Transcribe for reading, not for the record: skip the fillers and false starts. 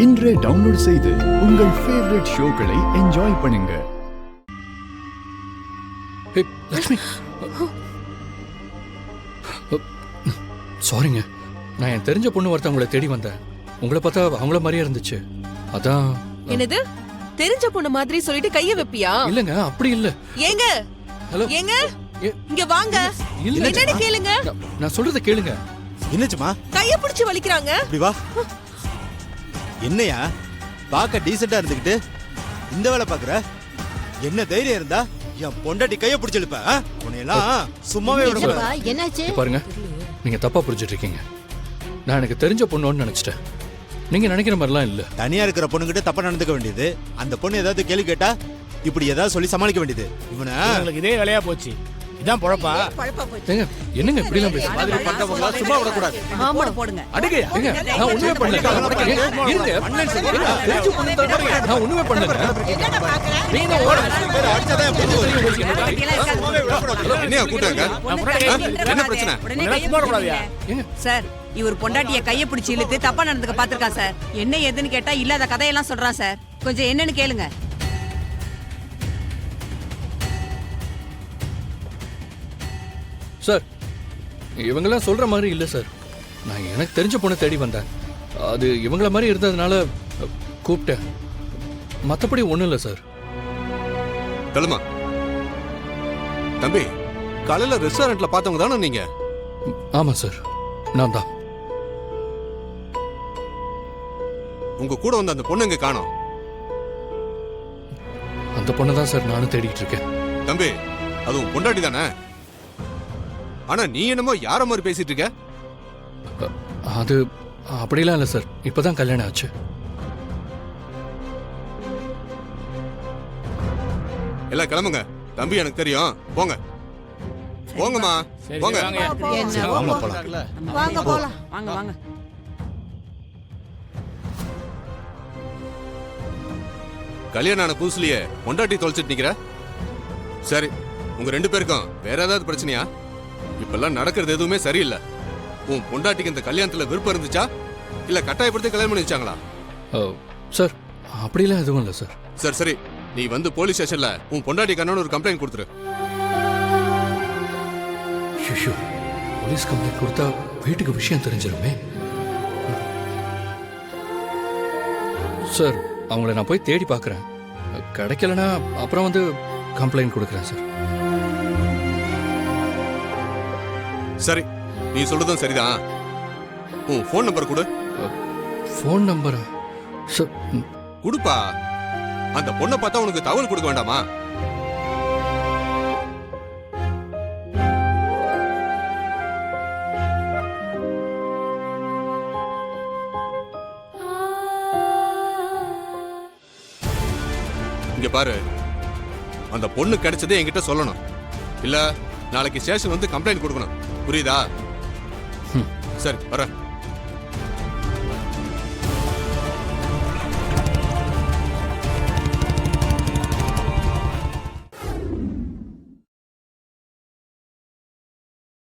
இன்றே டவுன்லோட் செய்து உங்கள் ஃபேவரட் ஷோக்களை என்ஜாய் பண்ணுங்க. லட்சுமி, சாரிங்க. நான் என் தெரிஞ்ச பொண்ணு ஒருத்தவங்களை தேடி வந்தேன். உங்களை பார்த்தா அவங்கள மாதிரியே இருந்துச்சு, அதான். என்னது தெரிஞ்ச பொண்ணு மாதிரி சொல்லிட்டு கைய வைப்பியா? இல்லங்க, அப்படி இல்ல. ஏங்க ஹலோ, ஏங்க இங்க வாங்க. இல்ல, என்னன்னு கேளுங்க. நான் சொல்றத கேளுங்க. என்னச்சுமா கைய பிடிச்சு வலிக்கிறாங்க. இப்படி வா. என்னையா பாக்க டீசெண்டா இருந்துகிட்டு இந்த வேலை பாக்குற? என்ன தைரியம் இருந்தா என் பொண்டாட்டி கைய பிடிச்சு இழுப்ப? உன்னையெல்லாம் சும்மாவே விட மாட்டேன். என்னாச்சு பாருங்க, நீங்க தப்பா புரிஞ்சிட்டு இருக்கீங்க. நான் எனக்கு தெரிஞ்ச பொண்ணுன்னு நினைச்சிட்டேன். நீங்க நினைக்கிற மாதிரிலாம் இல்ல. தனியா இருக்கிற பொண்ணுகிட்ட தப்பா நடந்துக்க வேண்டியது. அந்த பொண்ணு ஏதாவது கேள்வி கேட்டா இப்படி ஏதாவது சொல்லி சமாளிக்க வேண்டியது. இவனுக்கு இதே வேலையா போச்சு. இதான் பொழப்பா? ஏங்க, என்னங்க இப்படி எல்லாம் பேசுறீங்க? சும்மா விட கூடாது. போடுங்க. அடிங்க. ஏங்க, நான் ஒண்ணுமே பண்ணல. இருங்க. தெரிஞ்ச பொண்ணு தான் பாருங்க. நான் ஒண்ணுமே பண்ணல. நீங்க ஓடுங்க. அடிச்சாதான் புரிஞ்சு என்னையா கூட்டாங்க? என்ன பிரச்சனை? சார், இவர் பொண்டாட்டிய கைய பிடிச்சி இழுத்து தப்பா நடந்துக்க பாத்துருக்கான் சார். என்ன ஏதுன்னு கேட்டா இல்லாத கதையெல்லாம் சொல்றான் சார். கொஞ்சம் என்னன்னு கேளுங்க. சார், இவங்கெல்லாம் சொல்ற மாதிரி இல்ல சார். நான் எனக்கு தெரிஞ்ச பொண்ணை தேடி வந்தேன். அது இவங்கள மாதிரி இருந்ததுனால கூப்பிட்டேன். மற்றபடி ஒன்றும் இல்லை சார். தலுமா தம்பி, காலையில ரெஸ்டாரண்ட்ல பார்த்தவங்க தானே நீங்க? ஆமாம் சார், நான் தான். உங்க கூட வந்த அந்த பொண்ணு இங்க காணோம். அந்த பொண்ணை தான் சார் நானும் தேடிட்டு இருக்கேன். தம்பி, அது உன் பொண்டாட்டி தானே? ஆனா நீ என்னமோ யார மாதிரி பேசிட்டு இருக்க? அது அப்படிலாம் இல்லை சார். இப்பதான் கல்யாணம் ஆச்சு. எல்லாம் கிளம்புங்க. தம்பி எனக்கு தெரியும். போங்க போங்கம்மா, போங்க. வாங்க போலாம். வாங்க வாங்க. கல்யாணம் ஆன புதுசுலயே பொண்டாட்டி தொலைச்சிட்டு நிக்கிற? சரி, உங்க ரெண்டு பேருக்கும் வேற ஏதாவது பிரச்சனையா? இப்பெல்லாம் நடக்கிறது எதுவுமே சரியில்லை. உன் பொண்டாட்டிக்கு இந்த கல்யாணத்துல விருப்பம் இருந்துச்சா இல்ல கட்டாயப்படுத்தி கல்யாணம் பண்ணி வச்சாங்களா? சார், அப்படிலாம் எதுவும் இல்லை சார். சரி சரி, நீ வந்து போலீஸ் ஸ்டேஷன்ல உன் பொண்டாட்டி கண்ணோட ஒரு கம்ப்ளைண்ட் கொடுத்துரு. போலீஸ் கம்ப்ளைண்ட் கொடுத்தா வீட்டுக்கு விஷயம் தெரிஞ்சிருமே. சார், அவங்கள நான் போய் தேடி பார்க்குறேன். கிடைக்கலனா அப்புறம் வந்து கம்ப்ளைண்ட் கொடுக்குறேன் சார். சரி, நீ சொல்றதும் சரிதான். உன் ஃபோன் நம்பர் கொடு. ஃபோன் நம்பரா சார்? கொடுப்பா. அந்த பொண்ணை பார்த்தா உனக்கு தகவல் கொடுக்க வேண்டாமா? இங்க பாரு, அந்த பொண்ணு கிடைச்சதே என்கிட்ட சொல்லணும். இல்ல நாளைக்கு ஸ்டேஷன் வந்து கம்ப்ளைண்ட் கொடுக்கணும். புரியுதா? சரி, வரேன்.